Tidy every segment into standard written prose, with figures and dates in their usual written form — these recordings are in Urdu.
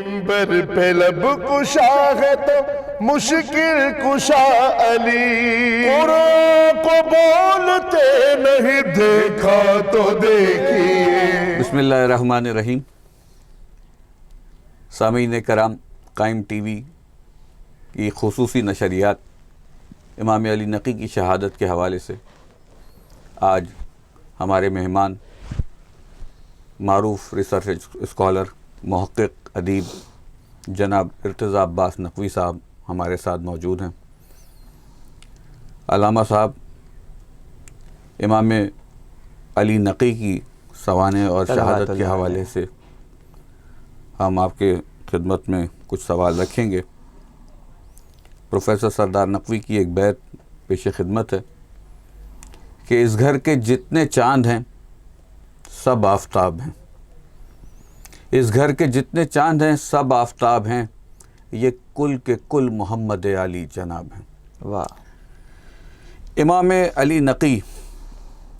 منبر پہ لب کشا ہے تو مشکل کشا علی، قرآن کو بولتے نہیں دیکھا تو دیکھیے۔ بسم اللہ الرحمن الرحیم۔ سامعین کرام، قائم ٹی وی کی خصوصی نشریات امام علی نقی کی شہادت کے حوالے سے آج ہمارے مہمان معروف ریسرچ اسکالر، محقق، ادیب جناب ارتضیٰ عباس نقوی صاحب ہمارے ساتھ موجود ہیں۔ علامہ صاحب امام علی نقی کی سوانح اور شہادت کے حوالے سے ہم آپ کے خدمت میں کچھ سوال رکھیں گے۔ پروفیسر سردار نقوی کی ایک بیت پیش خدمت ہے کہ اس گھر کے جتنے چاند ہیں سب آفتاب ہیں، اس گھر کے جتنے چاند ہیں سب آفتاب ہیں، یہ کل کے کل محمد علی جناب ہیں۔ واہ۔ امام علی نقی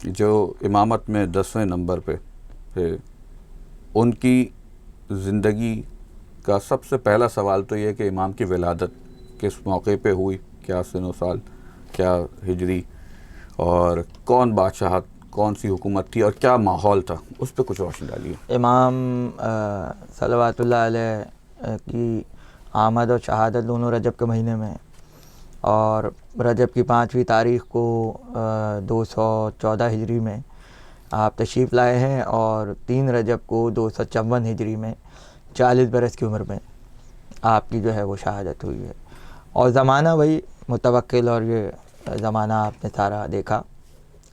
جو امامت میں 10ویں نمبر پہ ہے، ان کی زندگی کا سب سے پہلا سوال تو یہ کہ امام کی ولادت کس موقع پہ ہوئی، کیا سن و سال، کیا ہجری، اور کون بادشاہت، کون سی حکومت تھی اور کیا ماحول تھا، اس پہ کچھ روشنی ڈالیے۔ امام صلوات اللہ علیہ کی آمد اور شہادت دونوں رجب کے مہینے میں ہیں، اور رجب کی 5ویں تاریخ کو 214 ہجری میں آپ تشریف لائے ہیں، اور 3 رجب کو 254 ہجری میں 40 برس کی عمر میں آپ کی جو ہے وہ شہادت ہوئی ہے۔ اور زمانہ وہی متوکل، اور یہ زمانہ آپ نے سارا دیکھا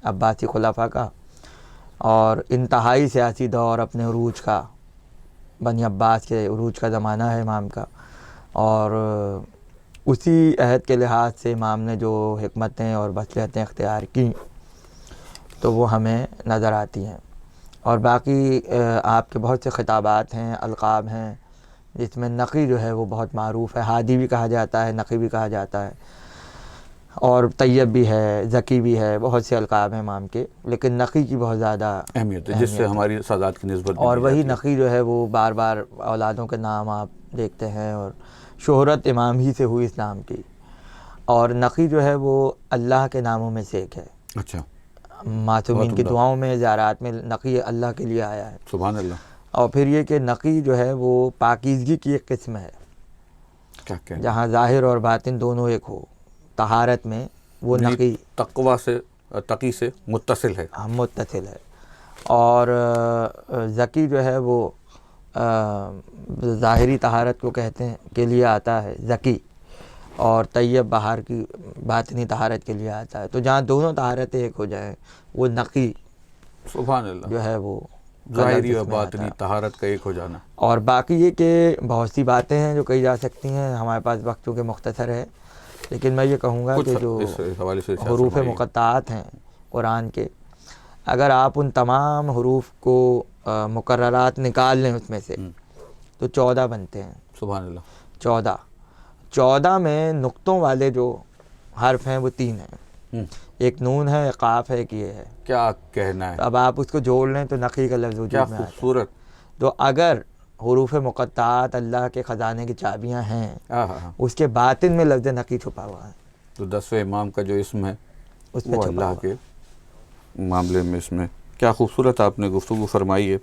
عباسی خلفاء کا، اور انتہائی سیاسی دور اپنے عروج کا، بنی عباس کے عروج کا زمانہ ہے امام کا، اور اسی عہد کے لحاظ سے امام نے جو حکمتیں اور مصلحتیں اختیار کیں تو وہ ہمیں نظر آتی ہیں۔ اور باقی آپ کے بہت سے خطابات ہیں، القاب ہیں، جس میں نقی جو ہے وہ بہت معروف ہے، ہادی بھی کہا جاتا ہے، نقی بھی کہا جاتا ہے، اور طیب بھی ہے، ذکی بھی ہے، بہت سے القاب ہیں امام کے، لیکن نقی کی بہت زیادہ اہمیت ہے، جس سے ہماری سادات کی نسبت بھی اور دی وہی جاتی ہے۔ نقی جو ہے وہ بار بار اولادوں کے نام آپ دیکھتے ہیں، اور شہرت امام ہی سے ہوئی اسلام کی۔ اور نقی جو ہے وہ اللہ کے ناموں میں سے ایک ہے۔ اچھا، معصومین کی دعاؤں میں، زیارات میں نقی اللہ کے لیے آیا ہے۔ سبحان اللہ۔ اور پھر یہ کہ نقی جو ہے وہ پاکیزگی کی ایک قسم ہے، کیا کہنا، جہاں ظاہر اور باطن دونوں ایک ہو۔ طہارت میں وہ نقی تقوی سے، تقی سے متصل ہے، متصل ہے۔ اور ذکی جو ہے وہ ظاہری طہارت کو کہتے ہیں کے لیے آتا ہے ذکی، اور طیب باہر کی باطنی طہارت کے لیے آتا ہے۔ تو جہاں دونوں طہارتیں ایک ہو جائیں وہ نقی سبحان اللہ، جو ہے وہ ظاہری اور باطنی طہارت کا ایک ہو جانا۔ اور باقی یہ کہ بہت سی باتیں ہیں جو کہی جا سکتی ہیں، ہمارے پاس وقت چونکہ مختصر ہے، لیکن میں یہ کہوں گا کہ جو حروف مقطعات ہیں قرآن کے، اگر آپ ان تمام حروف کو مقررات نکال لیں اس میں سے تو 14 بنتے ہیں۔ سبحان اللہ۔ 14 میں نقطوں والے جو حرف ہیں وہ 3 ہیں، ایک نون ہے، ایک قاف ہے، ایک یہ ہے۔ کیا کہنا ہے، اب آپ اس کو جوڑ لیں تو نقی کا لفظ وجود میں آتا ہے۔ خوبصورت۔ تو اگر حروف مقطعات اللہ کے خزانے کی چابیاں ہیں، اس کے باطن میں لفظ نقی چھپا ہوا ہے، تو 10ویں امام کا جو اسم ہے اس میں وہ چھپا اللہ ہوا کے معاملے میں اس میں کیا خوبصورت آپ نے گفتگو فرمائی ہے۔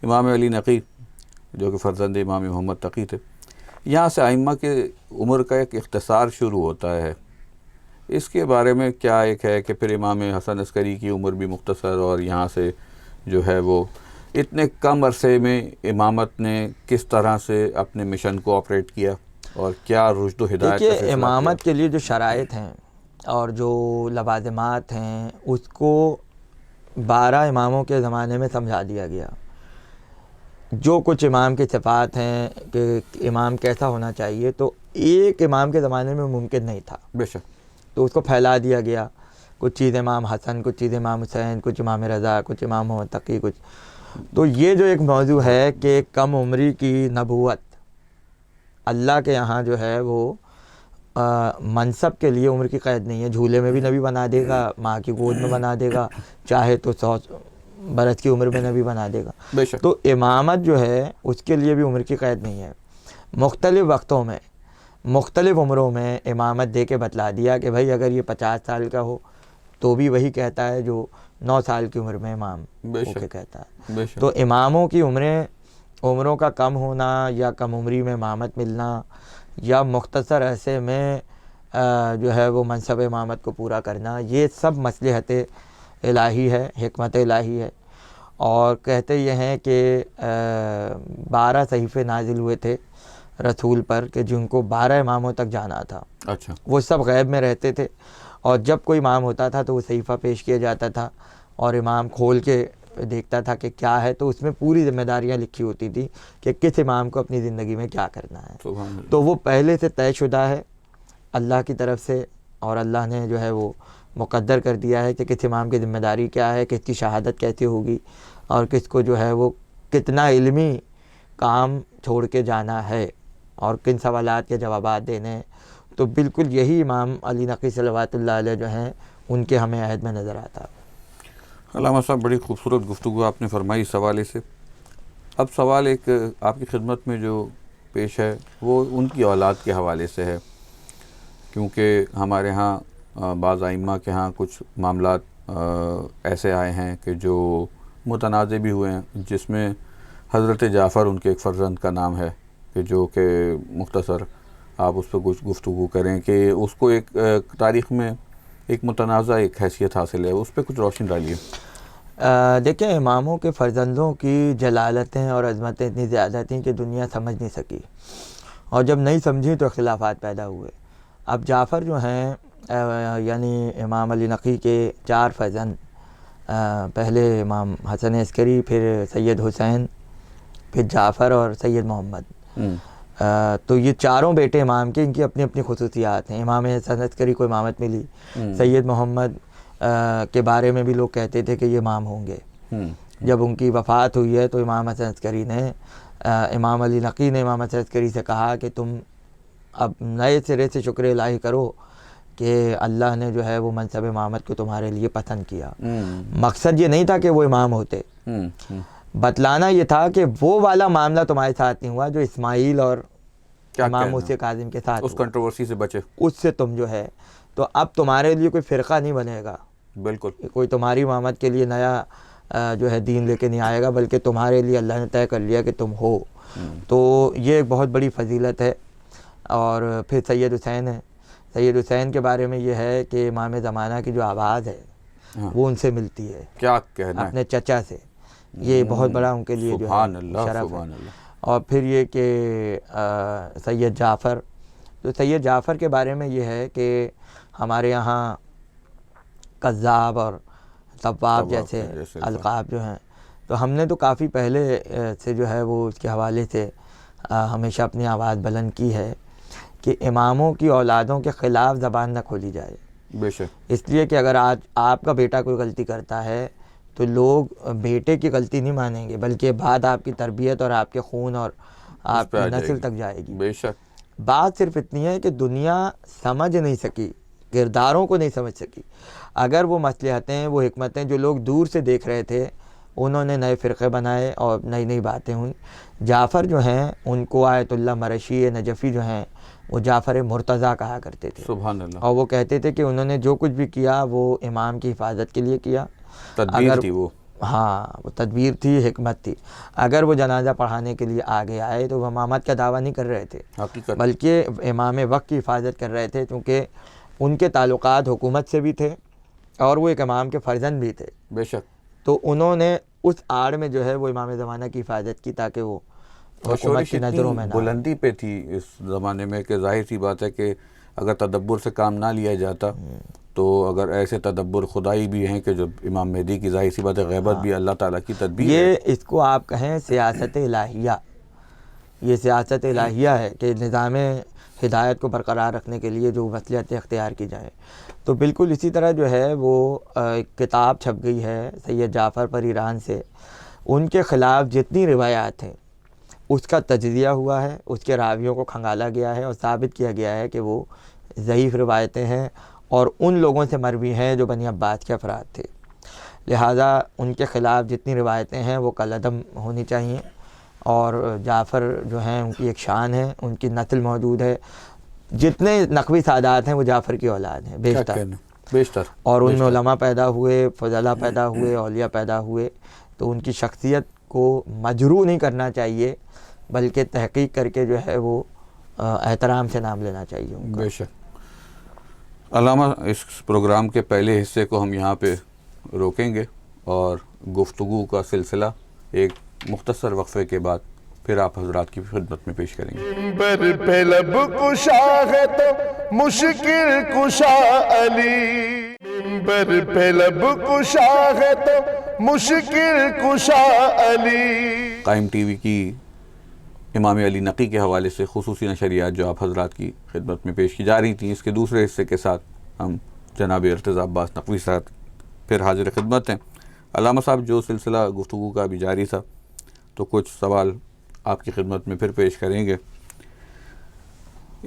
امام علی نقی جو کہ فرزند امام محمد تقی تھے، یہاں سے ائمہ کے عمر کا ایک اختصار شروع ہوتا ہے، اس کے بارے میں کیا ایک ہے کہ پھر امام حسن عسکری کی عمر بھی مختصر، اور یہاں سے جو ہے وہ اتنے کم عرصے میں امامت نے کس طرح سے اپنے مشن کو آپریٹ کیا اور کیا رشد و ہدایت کا دیکھیے، امامت کے لیے جو شرائط ہیں اور جو لوازمات ہیں اس کو 12 اماموں کے زمانے میں سمجھا دیا گیا۔ جو کچھ امام کی صفات ہیں کہ امام کیسا ہونا چاہیے، تو ایک امام کے زمانے میں ممکن نہیں تھا، بے شک، تو اس کو پھیلا دیا گیا۔ کچھ چیز امام حسن، کچھ چیز امام حسین، کچھ امام رضا، کچھ امام محمد تقی، کچھ۔ تو یہ جو ایک موضوع ہے کہ کم عمری کی نبوت، اللہ کے یہاں جو ہے وہ منصب کے لیے عمر کی قید نہیں ہے، جھولے میں بھی نبی بنا دے گا، ماں کی گود میں بنا دے گا، چاہے تو 100 برس کی عمر میں نبی بنا دے گا۔ بے شک۔ تو امامت جو ہے اس کے لیے بھی عمر کی قید نہیں ہے۔ مختلف وقتوں میں مختلف عمروں میں امامت دے کے بتلا دیا کہ بھائی اگر یہ 50 سال کا ہو تو بھی وہی کہتا ہے جو 9 سال کی عمر میں امام ہو کے کہتا ہے. بے شک. تو اماموں کی عمروں کا کم ہونا یا کم عمری میں امامت ملنا یا مختصر عرصے میں جو ہے وہ منصب امامت کو پورا کرنا، یہ سب مصلحت الہی ہے، حکمت الہی ہے. اور کہتے یہ ہیں کہ 12 صحیفے نازل ہوئے تھے رسول پر کہ جن کو 12 اماموں تک جانا تھا. اچھا. وہ سب غیب میں رہتے تھے، اور جب کوئی امام ہوتا تھا تو وہ صحیفہ پیش کیا جاتا تھا اور امام کھول کے دیکھتا تھا کہ کیا ہے، تو اس میں پوری ذمہ داریاں لکھی ہوتی تھی کہ کس امام کو اپنی زندگی میں کیا کرنا ہے. سبحان اللہ. تو وہ پہلے سے طے شدہ ہے اللہ کی طرف سے، اور اللہ نے جو ہے وہ مقدر کر دیا ہے کہ کس امام کی ذمہ داری کیا ہے، کس کی شہادت کیسے ہوگی، اور کس کو جو ہے وہ کتنا علمی کام چھوڑ کے جانا ہے اور کن سوالات کے جوابات دینے ہیں. تو بالکل یہی امام علی نقی صلوات اللہ علیہ جو ہیں ان کے ہمیں عہد میں نظر آتا. علامہ صاحب بڑی خوبصورت گفتگو آپ نے فرمائی اس حوالے سے. اب سوال ایک آپ کی خدمت میں جو پیش ہے وہ ان کی اولاد کے حوالے سے ہے، کیونکہ ہمارے ہاں بعض ائمہ کے ہاں کچھ معاملات ایسے آئے ہیں کہ جو متنازع بھی ہوئے ہیں، جس میں حضرت جعفر ان کے ایک فرزند کا نام ہے کہ جو کہ مختصر آپ اس پہ کچھ گفتگو کریں کہ اس کو ایک تاریخ میں ایک متنازع ایک حیثیت حاصل ہے، اس پہ کچھ روشنی ڈالیے. دیکھیں اماموں کے فرزندوں کی جلالتیں اور عظمتیں اتنی زیادہ تھیں کہ دنیا سمجھ نہیں سکی، اور جب نہیں سمجھی تو اختلافات پیدا ہوئے. اب جعفر جو ہیں یعنی امام علی نقی کے 4 فرزند، پہلے امام حسن عسکری، پھر سید حسین، پھر جعفر اور سید محمد. تو یہ چاروں بیٹے امام کے، ان کی اپنی اپنی خصوصیات ہیں. امام حسن عسکری کو امامت ملی، سید محمد کے بارے میں بھی لوگ کہتے تھے کہ یہ امام ہوں گے. جب ان کی وفات ہوئی ہے تو امام حسن عسکری نے امام علی نقی نے امام حسن عسکری سے کہا کہ تم اب نئے سرے سے شکر الہی کرو کہ اللہ نے جو ہے وہ منصب امامت کو تمہارے لیے پسند کیا. مقصد یہ نہیں تھا کہ وہ امام ہوتے، بتلانا یہ تھا کہ وہ والا معاملہ تمہارے ساتھ نہیں ہوا جو اسماعیل اور امام موسیٰ کاظم کے ساتھ اس کنٹروورسی سے بچے، اس سے تم جو ہے تو اب تمہارے لیے کوئی فرقہ نہیں بنے گا. بالکل. کوئی تمہاری امامت کے لیے نیا جو ہے دین لے کے نہیں آئے گا، بلکہ تمہارے لیے اللہ نے طے کر لیا کہ تم ہو. تو یہ ایک بہت بڑی فضیلت ہے. اور پھر سید حسین ہے. سید حسین کے بارے میں یہ ہے کہ امام زمانہ کی جو آواز ہے وہ ان سے ملتی ہے، کیا کہنا اپنے چچا سے. یہ بہت بڑا ان کے لیے جو ہے شرف ہے. اور پھر یہ کہ سید جعفر، تو سید جعفر کے بارے میں یہ ہے کہ ہمارے یہاں کذاب اور طواب جیسے القاب جو ہیں، تو ہم نے تو کافی پہلے سے جو ہے وہ اس کے حوالے سے ہمیشہ اپنی آواز بلند کی ہے کہ اماموں کی اولادوں کے خلاف زبان نہ کھولی جائے. بے شک. اس لیے کہ اگر آج آپ کا بیٹا کوئی غلطی کرتا ہے تو لوگ بیٹے کی غلطی نہیں مانیں گے، بلکہ بعد آپ کی تربیت اور آپ کے خون اور آپ کی نسل تک جائے گی. بے شک. بات صرف اتنی ہے کہ دنیا سمجھ نہیں سکی، کرداروں کو نہیں سمجھ سکی. اگر وہ مصلحتیں، وہ حکمتیں جو لوگ دور سے دیکھ رہے تھے، انہوں نے نئے فرقے بنائے اور نئی نئی باتیں ہوئیں. جعفر جو ہیں ان کو آیت اللہ مرشی نجفی جو ہیں وہ جعفر مرتضیٰ کہا کرتے تھے. سبحان اللہ. اور وہ کہتے تھے کہ انہوں نے جو کچھ بھی کیا وہ امام کی حفاظت کے لیے کیا. تدبیر تھی وہ. ہاں وہ تدبیر تھی، حکمت تھی. اگر وہ جنازہ پڑھانے کے لیے آگے آئے تو وہ امامت کا دعویٰ نہیں کر رہے تھے، بلکہ امام وقت کی حفاظت کر رہے تھے، کیونکہ ان کے تعلقات حکومت سے بھی تھے اور وہ ایک امام کے فرزند بھی تھے. بے شک. تو انہوں نے اس آڑ میں جو ہے وہ امام زمانہ کی حفاظت کی تاکہ وہ حکومت کی نظروں میں نہ بلندی پہ تھی اس زمانے میں کہ ظاہر سی بات ہے کہ اگر تدبر سے کام نہ لیا جاتا تو اگر ایسے تدبر خدائی بھی ہیں کہ جو امام مہدی کی ظاہر سی بات ہے غیبت بھی اللہ تعالیٰ کی تدبیر ہے. یہ اس کو آپ کہیں سیاست الہیہ، یہ سیاست الہیہ ہے کہ نظام ہدایت کو برقرار رکھنے کے لیے جو مصلحتیں اختیار کی جائیں. تو بالکل اسی طرح جو ہے وہ ایک کتاب چھپ گئی ہے سید جعفر پر ایران سے. ان کے خلاف جتنی روایات ہیں اس کا تجزیہ ہوا ہے، اس کے راویوں کو کھنگالا گیا ہے اور ثابت کیا گیا ہے کہ وہ ضعیف روایتیں ہیں اور ان لوگوں سے مروی ہیں جو بنی عباس کے افراد تھے. لہٰذا ان کے خلاف جتنی روایتیں ہیں وہ کالعدم ہونی چاہیے. اور جعفر جو ہیں ان کی ایک شان ہے، ان کی نسل موجود ہے، جتنے نقوی سادات ہیں وہ جعفر کی اولاد ہیں بیشتر، اور ان میں علماء پیدا ہوئے، فضلاء پیدا ہوئے، اولیاء پیدا ہوئے، تو ان کی شخصیت کو مجروح نہیں کرنا چاہیے، بلکہ تحقیق کر کے جو ہے وہ احترام سے نام لینا چاہیے ان کا۔ بے شک علامہ، اس پروگرام کے پہلے حصے کو ہم یہاں پہ روکیں گے اور گفتگو کا سلسلہ ایک مختصر وقفے کے بعد پھر آپ حضرات کی خدمت میں پیش کریں گے۔ منبر پہ لب کشا ہے تو مشکل کشا علی، منبر پہ لب کشا ہے تو مشکل کشا علی۔ قائم ٹی وی کی امام علی نقی کے حوالے سے خصوصی نشریات جو آپ حضرات کی خدمت میں پیش کی جا رہی تھیں، اس کے دوسرے حصے کے ساتھ ہم جناب ارتضیٰ عباس نقوی صاحب پھر حاضر خدمت ہیں۔ علامہ صاحب، جو سلسلہ گفتگو کا بھی جاری تھا، تو کچھ سوال آپ کی خدمت میں پھر پیش کریں گے۔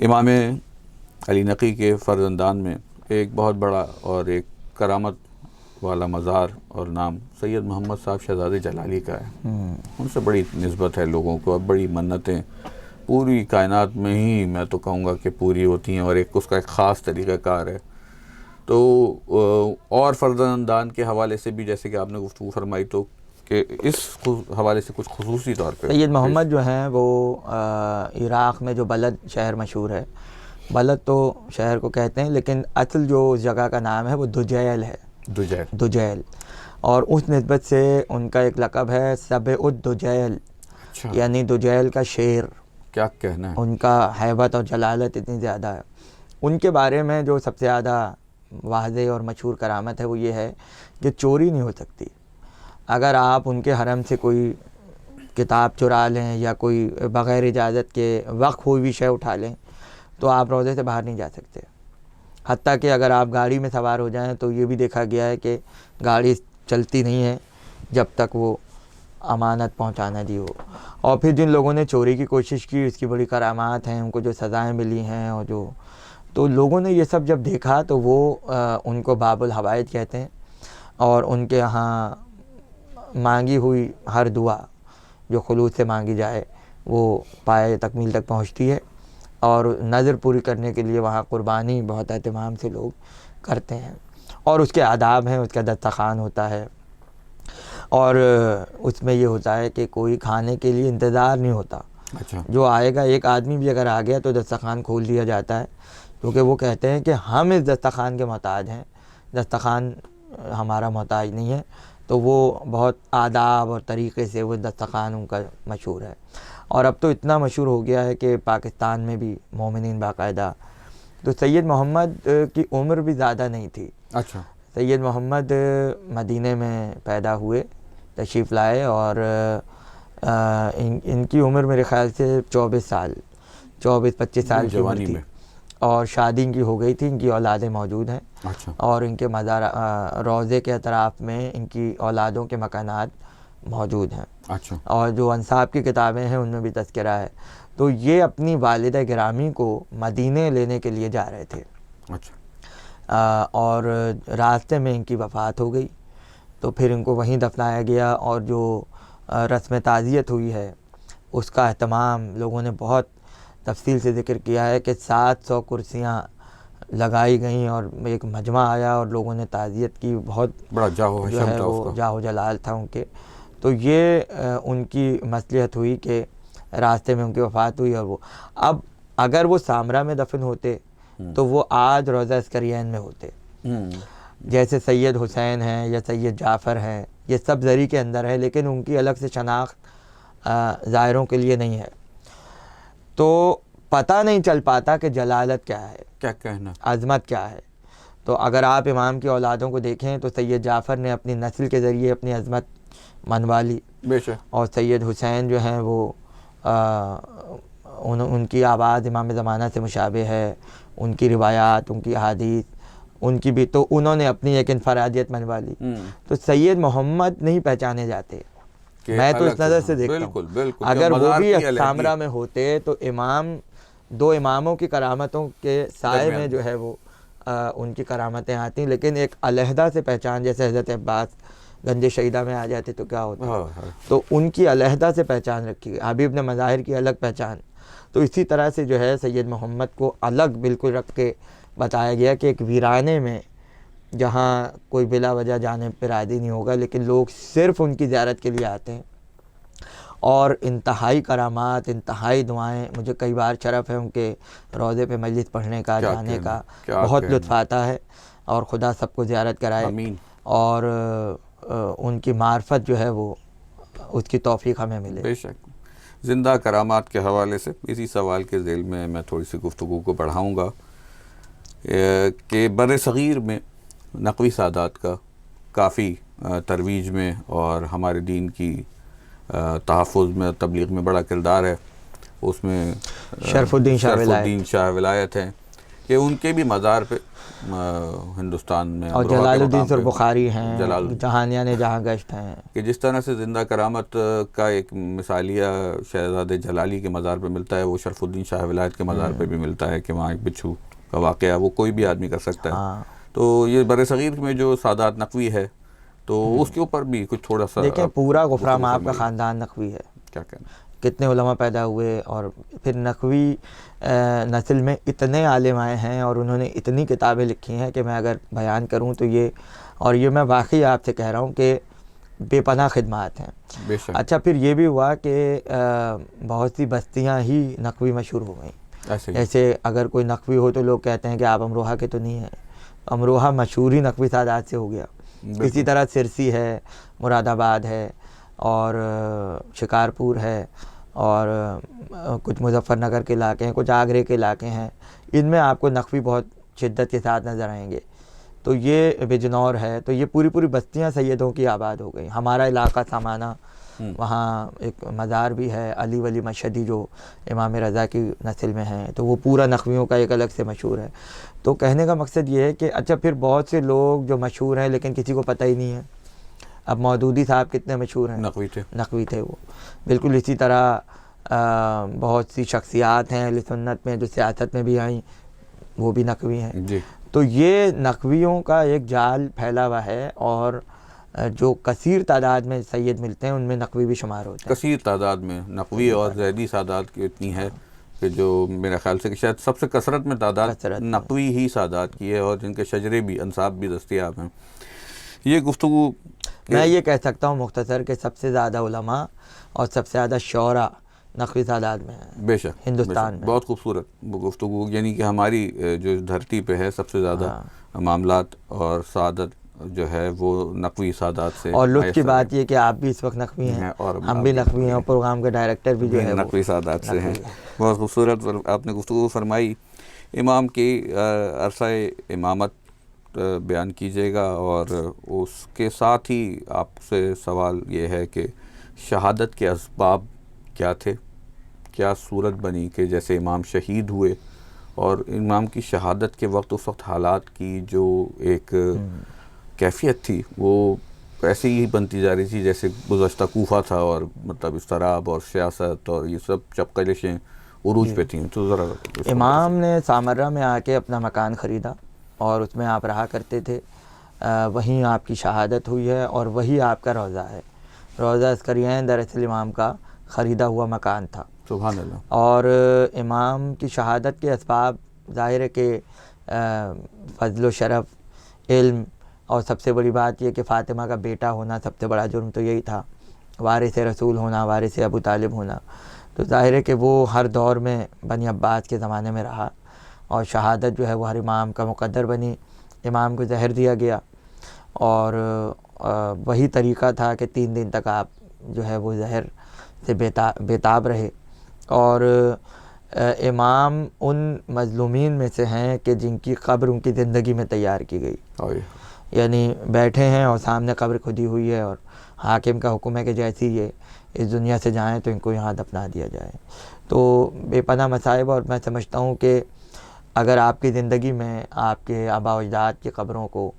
امام علی نقی کے فرزندان میں ایک بہت بڑا اور ایک کرامت والا مزار اور نام سید محمد صاحب شہزادہ جلالی کا ہے۔ ان سے بڑی نسبت ہے لوگوں کو، بڑی منتیں پوری کائنات میں ہی میں تو کہوں گا کہ پوری ہوتی ہیں، اور ایک اس کا ایک خاص طریقہ کار ہے۔ تو اور فرزندان کے حوالے سے بھی جیسے کہ آپ نے گفتگو فرمائی، تو کہ اس حوالے سے کچھ خصوصی طور پہ سید محمد جو ہیں وہ عراق میں جو بلد شہر مشہور ہے، بلد تو شہر کو کہتے ہیں، لیکن اصل جو اس جگہ کا نام ہے وہ دجیل ہے، دجیل، اور اس نسبت سے ان کا ایک لقب ہے سبع الدجیل، یعنی دجیل کا شیر۔ کیا کہنا ہے، ان کا ہیبت اور جلالت اتنی زیادہ ہے۔ ان کے بارے میں جو سب سے زیادہ واضح اور مشہور کرامت ہے وہ یہ ہے کہ چوری نہیں ہو سکتی۔ اگر آپ ان کے حرم سے کوئی کتاب چرا لیں یا کوئی بغیر اجازت کے وقف ہوئی بھی شے اٹھا لیں تو آپ روضے سے باہر نہیں جا سکتے۔ حتیٰ کہ اگر آپ گاڑی میں سوار ہو جائیں تو یہ بھی دیکھا گیا ہے کہ گاڑی چلتی نہیں ہے جب تک وہ امانت پہنچانا دی ہو۔ اور پھر جن لوگوں نے چوری کی کوشش کی، اس کی بڑی کرامات ہیں، ان کو جو سزائیں ملی ہیں، اور جو تو لوگوں نے یہ سب جب دیکھا تو وہ ان کو باب الحوائج کہتے ہیں، اور ان کے ہاں مانگی ہوئی ہر دعا جو خلوص سے مانگی جائے وہ پائے تکمیل تک پہنچتی ہے، اور نظر پوری کرنے کے لیے وہاں قربانی بہت اہتمام سے لوگ کرتے ہیں، اور اس کے آداب ہیں، اس کا دسترخوان ہوتا ہے، اور اس میں یہ ہوتا ہے کہ کوئی کھانے کے لیے انتظار نہیں ہوتا۔ اچھا، جو آئے گا، ایک آدمی بھی اگر آ گیا تو دسترخوان کھول دیا جاتا ہے، کیونکہ وہ کہتے ہیں کہ ہم اس دسترخوان کے محتاج ہیں، دسترخوان ہمارا محتاج نہیں ہے۔ تو وہ بہت آداب اور طریقے سے وہ دسترخوان ان کا مشہور ہے، اور اب تو اتنا مشہور ہو گیا ہے کہ پاکستان میں بھی مومنین باقاعدہ۔ تو سید محمد کی عمر بھی زیادہ نہیں تھی۔ اچھا، سید محمد مدینے میں پیدا ہوئے، تشریف لائے، اور ان کی عمر میرے خیال سے 24 سال 24-25 سال کی عمر تھی، اور شادی ان کی ہو گئی تھی، ان کی اولادیں موجود ہیں، اچھا، اور ان کے مزار روضے کے اطراف میں ان کی اولادوں کے مکانات موجود ہیں، اچھا، اور جو انصاب کی کتابیں ہیں ان میں بھی تذکرہ ہے۔ تو یہ اپنی والدہ گرامی کو مدینے لینے کے لیے جا رہے تھے، اچھا، اور راستے میں ان کی وفات ہو گئی، تو پھر ان کو وہیں دفنایا گیا، اور جو رسم تعزیت ہوئی ہے اس کا اہتمام لوگوں نے بہت تفصیل سے ذکر کیا ہے کہ 700 کرسیاں لگائی گئیں، اور ایک مجمع آیا اور لوگوں نے تعزیت کی، بہت بڑا جاہو جو حشم ہے تھا اس وہ کا۔ جاہ و جلال تھا ان کے۔ تو یہ ان کی مصلحت ہوئی کہ راستے میں ان کی وفات ہوئی، اور وہ اب اگر وہ سامرا میں دفن ہوتے تو وہ آج روضہ عسکریین میں ہوتے، جیسے سید حسین ہیں یا سید جعفر ہیں، یہ سب زری کے اندر ہے، لیکن ان کی الگ سے شناخت زائروں کے لیے نہیں ہے، تو پتہ نہیں چل پاتا کہ جلالت کیا ہے، کیا کہنا، عظمت کیا ہے۔ تو اگر آپ امام کی اولادوں کو دیکھیں تو سید جعفر نے اپنی نسل کے ذریعے اپنی عظمت منوا لی، بے شک، اور سید حسین جو ہیں وہ ان کی آواز امام زمانہ سے مشابہ ہے، ان کی روایات، ان کی احادیث، ان کی بھی، تو انہوں نے اپنی ایک انفرادیت منوا لی۔ تو سید محمد نہیں پہچانے جاتے، میں تو اس نظر سے دیکھتا ہوں، بالکل، اگر وہ بھی سامرا میں ہوتے تو امام، دو اماموں کی کرامتوں کے سائے میں جو ہے وہ ان کی کرامتیں آتی، لیکن ایک علیحدہ سے پہچان، جیسے حضرت عباس گنج شہیدہ میں آ جاتے تو کیا ہوتا. ہاں ہاں تو ان کی علیحدہ سے پہچان رکھی گئی. حبیب نے مظاہر کی الگ پہچان. تو اسی طرح سے جو ہے سید محمد کو الگ بالکل رکھ کے بتایا گیا کہ ایک ویرانے میں جہاں کوئی بلا وجہ جانے پہ راضی نہیں ہوگا، لیکن لوگ صرف ان کی زیارت کے لیے آتے ہیں، اور انتہائی کرامات، انتہائی دعائیں. مجھے کئی بار شرف ہے ان کے روضے پہ مجلس پڑھنے کا، جانے کا، بہت لطف آتا ہے. اور خدا سب کو زیارت کرائے. آمین. اور ان کی معرفت جو ہے وہ اس کی توفیق ہمیں ملے. بے شک. زندہ کرامات کے حوالے سے اسی سوال کے ذیل میں تھوڑی سی گفتگو کو بڑھاؤں گا کہ بر صغیر میں نقوی سادات کا کافی ترویج میں اور ہمارے دین کی تحفظ میں، تبلیغ میں بڑا کردار ہے. اس میں شرف الدین شاہ ولایت ہیں کہ ان کے بھی مزار پہ ہندوستان میں، اور جلال الدین سر بخاری ہیں، جہانیہ نے جہاں گشت ہیں، کہ جس طرح سے زندہ کرامت کا ایک مثالیہ شہزادے جلالی کے مزار پہ ملتا ہے، وہ شرف الدین شاہ ولایت کے مزار پہ بھی ملتا ہے کہ وہاں ایک بچھو کا واقعہ وہ کوئی بھی آدمی کر سکتا ہے. تو یہ بر صغیر میں جو سادات نقوی ہے تو اس کے اوپر بھی کچھ تھوڑا سا دیکھیں. پورا غفرہ مآب کا خاندان نقوی ہے. کیا کہنا؟ کتنے علماء پیدا ہوئے، اور پھر نقوی نسل میں اتنے عالم آئے ہیں اور انہوں نے اتنی کتابیں لکھی ہیں کہ میں اگر بیان کروں تو یہ میں واقعی آپ سے کہہ رہا ہوں کہ بے پناہ خدمات ہیں. بے شک. اچھا، پھر یہ بھی ہوا کہ بہت سی بستیاں ہی نقوی مشہور ہو گئیں. جیسے اگر کوئی نقوی ہو تو لوگ کہتے ہیں کہ آپ امروہہ کے تو نہیں ہیں. امروہہ مشہور ہی نقوی سادات سے ہو گیا. اسی طرح سرسی ہے، مراد آباد ہے، اور شکارپور ہے، اور کچھ مظفر نگر کے علاقے ہیں، کچھ آگرے کے علاقے ہیں. ان میں آپ کو نقوی بہت شدت کے ساتھ نظر آئیں گے. تو یہ بجنور ہے. تو یہ پوری بستیاں سیدوں کی آباد ہو گئی. ہمارا علاقہ سامانہ، وہاں ایک مزار بھی ہے علی ولی مشہدی جو امام رضا کی نسل میں ہیں، تو وہ پورا نقویوں کا ایک الگ سے مشہور ہے. تو کہنے کا مقصد یہ ہے کہ اچھا، پھر بہت سے لوگ جو مشہور ہیں لیکن کسی کو پتہ ہی نہیں ہے. اب مودودی صاحب کتنے مشہور ہیں، نقوی تھے وہ. بالکل اسی طرح بہت سی شخصیات ہیں اہل سنت میں جو سیاست میں بھی آئیں، وہ بھی نقوی ہیں. جی. تو یہ نقویوں کا ایک جال پھیلا ہوا ہے، اور جو کثیر تعداد میں سید ملتے ہیں ان میں نقوی بھی شمار ہوتے ہیں. کثیر تعداد میں نقوی اور زیدی سادات کی اتنی ہے کہ جو میرے خیال سے کہ شاید سب سے کثرت میں تعداد نقوی ہی سادات کی ہے، اور جن کے شجرے بھی انصاب بھی دستیاب ہیں. یہ گفتگو میں یہ کہہ سکتا ہوں مختصر کہ سب سے زیادہ علماء اور سب سے زیادہ شعراء نقوی سادات میں ہیں. بے شک. ہندوستان میں بہت خوبصورت گفتگو، یعنی کہ ہماری جو دھرتی پہ ہے سب سے زیادہ معاملات اور سعادت جو ہے وہ نقوی سادات سے. اور لطف کی بات یہ کہ آپ بھی اس وقت نقوی ہیں، اور ہم بھی نقوی ہیں، اور پروگرام کے ڈائریکٹر بھی جو ہے نقوی سادات سے ہیں. بہت خوبصورت آپ نے گفتگو فرمائی. امام کی عرصہ امامت بیان کیجیے گا، اور اس کے ساتھ ہی آپ سے سوال یہ ہے کہ شہادت کے اسباب کیا تھے، کیا صورت بنی کہ جیسے امام شہید ہوئے، اور امام کی شہادت کے وقت اس وقت حالات کی جو ایک کیفیت تھی وہ ایسی ہی بنتی جا رہی تھی جیسے گزشتہ کوفہ تھا، اور مطلب اضطراب اور سیاست اور یہ سب چپقلشیں عروج پہ تھیں. تو ذرا امام نے سامرہ میں آ کے اپنا مکان خریدا اور اس میں آپ رہا کرتے تھے. وہیں آپ کی شہادت ہوئی ہے، اور وہی آپ کا روضہ ہے. روضہ عسکریین دراصل امام کا خریدا ہوا مکان تھا. سبحان اللہ. اور امام کی شہادت کے اسباب ظاہر ہے کہ فضل و شرف، علم، اور سب سے بڑی بات یہ کہ فاطمہ کا بیٹا ہونا. سب سے بڑا جرم تو یہی تھا، وارث رسول ہونا، وارث ابو طالب ہونا. تو ظاہر ہے کہ وہ ہر دور میں بنی عباس کے زمانے میں رہا، اور شہادت جو ہے وہ ہر امام کا مقدر بنی. امام کو زہر دیا گیا، اور وہی طریقہ تھا کہ 3 دن تک آپ جو ہے وہ زہر سے بیتاب رہے. اور امام ان مظلومین میں سے ہیں کہ جن کی قبر ان کی زندگی میں تیار کی گئی. یعنی بیٹھے ہیں اور سامنے قبر کھدی ہوئی ہے، اور حاکم کا حکم ہے کہ جیسی یہ اس دنیا سے جائیں تو ان کو یہاں دفنا دیا جائے. تو بے پناہ مصائب. اور میں سمجھتا ہوں کہ اگر آپ کی زندگی میں آپ کے آبا و اجداد کی قبروں کو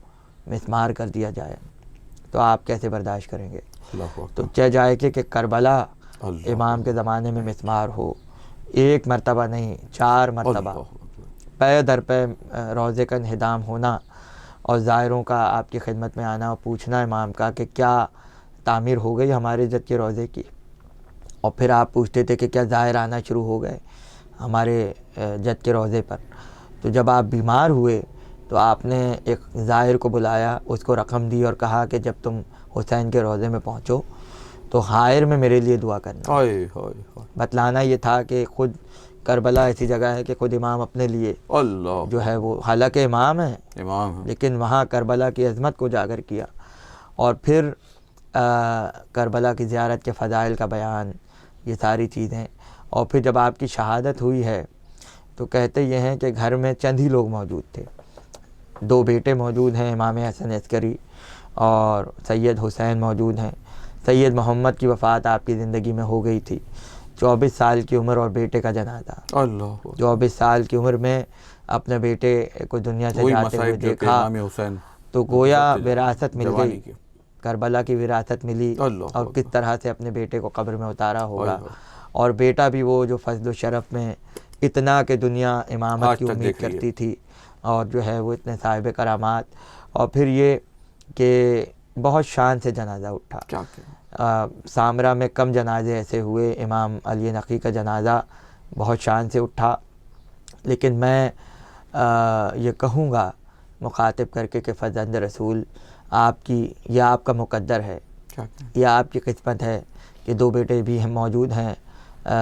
مسمار کر دیا جائے تو آپ کیسے برداشت کریں گے؟ تو چہ جائے کہ کربلا امام کے زمانے میں مسمار ہو، 1 مرتبہ نہیں 4 مرتبہ، پے در پے روضے کا انہدام ہونا، اور زائروں کا آپ کی خدمت میں آنا اور پوچھنا امام کا کہ کیا تعمیر ہو گئی ہمارے جد کے روضے کی، اور پھر آپ پوچھتے تھے کہ کیا زائر آنا شروع ہو گئے ہمارے جد کے روضے پر۔ تو جب آپ بیمار ہوئے تو آپ نے ایک زائر کو بلایا، اس کو رقم دی اور کہا کہ جب تم حسین کے روضے میں پہنچو تو حائر میں میرے لیے دعا کرنا۔ بتلانا یہ تھا کہ خود کربلا ایسی جگہ ہے کہ خود امام اپنے لیے اللہ جو ہے وہ حالانکہ امام ہیں امام ہے، لیکن وہاں کربلا کی عظمت کو اجاگر کیا، اور پھر کربلا کی زیارت کے فضائل کا بیان، یہ ساری چیزیں۔ اور پھر جب آپ کی شہادت ہوئی ہے تو کہتے یہ ہیں کہ گھر میں چند ہی لوگ موجود تھے، 2 بیٹے موجود ہیں، امام حسن عسکری اور سید حسین موجود ہیں۔ سید محمد کی وفات آپ کی زندگی میں ہو گئی تھی، 24 سال کی عمر اور بیٹے کا جنازہ۔ اللہ 24 سال کی عمر میں اپنے بیٹے کو دنیا سے وہی جاتے ہوئے مصائب جو کہ دیکھا امام حسین تو گویا وراثت مل جوانی گئی، کی۔ کربلا کی وراثت ملی، اللہ اور کس طرح سے اپنے بیٹے کو قبر میں اتارا ہوگا، اللہ۔ اور بیٹا بھی وہ جو فضل و شرف میں اتنا کہ دنیا امامت آج کی تک امید دیکھ لیے۔ کرتی تھی، اور جو ہے وہ اتنے صاحب کرامات، اور پھر یہ کہ بہت شان سے جنازہ اٹھا۔ کیا کہ سامرا میں کم جنازے ایسے ہوئے، امام علی نقی کا جنازہ بہت شان سے اٹھا۔ لیکن میں یہ کہوں گا مخاطب کر کے کہ فرزند رسول آپ کی، یہ آپ کا مقدر ہے، کیا کہ یہ آپ کی قسمت ہے کہ 2 بیٹے بھی ہم موجود ہیں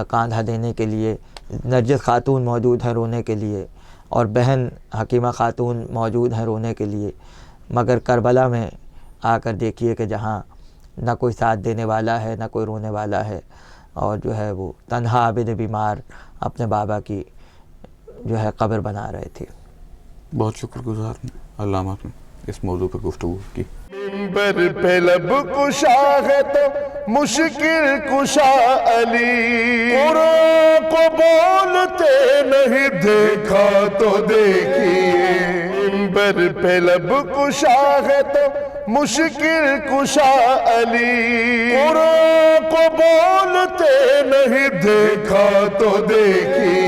کاندھا دینے کے لیے، نرجس خاتون موجود ہیں رونے کے لیے، اور بہن حکیمہ خاتون موجود ہیں رونے کے لیے، مگر کربلا میں آ کر دیکھیے کہ جہاں نہ کوئی ساتھ دینے والا ہے نہ کوئی رونے والا ہے، اور جو ہے وہ تنہا عابد بیمار اپنے بابا کی جو ہے قبر بنا رہے تھے۔ بہت شکر گزار ہیں علامہ نے اس موضوع پہ گفتگو کی۔ منبر پہ لب کشا ہے تو مشکل کشا علی، قرآن کو بولتے نہیں دیکھا تو دیکھیے، منبر پہ لب کشا ہے تو مشکل کشا علی، قرآن کو بولتے نہیں دیکھا تو دیکھیے،